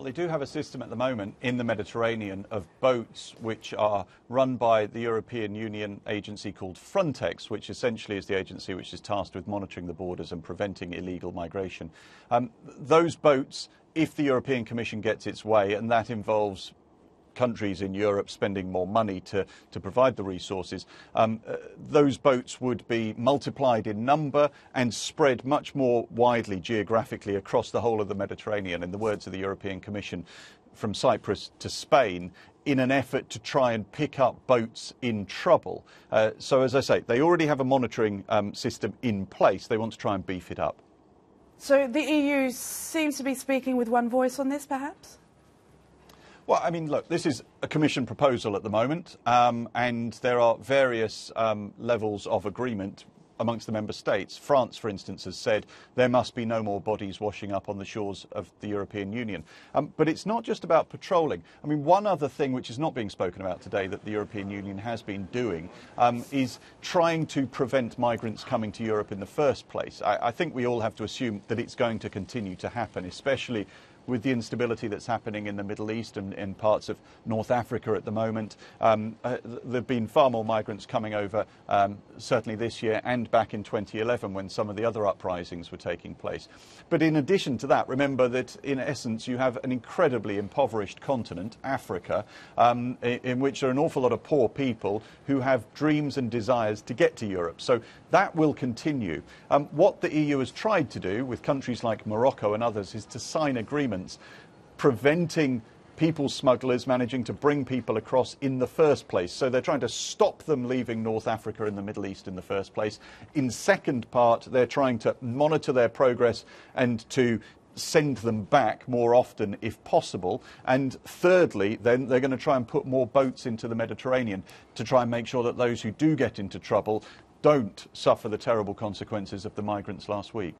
Well, they do have a system at the moment in the Mediterranean of boats which are run by the European Union agency called Frontex, which essentially is the agency which is tasked with monitoring the borders and preventing illegal migration. Those boats, if the European Commission gets its way, and that involves countries in Europe spending more money to provide the resources, those boats would be multiplied in number and spread much more widely geographically across the whole of the Mediterranean, in the words of the European Commission, from Cyprus to Spain, in an effort to try and pick up boats in trouble. So, as I say, they already have a monitoring system in place. They want to try and beef it up. So the EU seems to be speaking with one voice on this, perhaps? Well, I mean, look, this is a Commission proposal at the moment, and there are various levels of agreement amongst the Member States. France, for instance, has said there must be no more bodies washing up on the shores of the European Union. But it's not just about patrolling. I mean, one other thing which is not being spoken about today that the European Union has been doing is trying to prevent migrants coming to Europe in the first place. I think we all have to assume that it's going to continue to happen, especially with the instability that's happening in the Middle East and in parts of North Africa at the moment. There have been far more migrants coming over, certainly this year and back in 2011 when some of the other uprisings were taking place. But in addition to that, remember that in essence you have an incredibly impoverished continent, Africa, in which there are an awful lot of poor people who have dreams and desires to get to Europe. So that will continue. What the EU has tried to do with countries like Morocco and others is to sign agreements preventing people smugglers managing to bring people across in the first place. So they're trying to stop them leaving North Africa and the Middle East in the first place. In second part, they're trying to monitor their progress and to send them back more often if possible. And thirdly, then they're going to try and put more boats into the Mediterranean to try and make sure that those who do get into trouble don't suffer the terrible consequences of the migrants last week.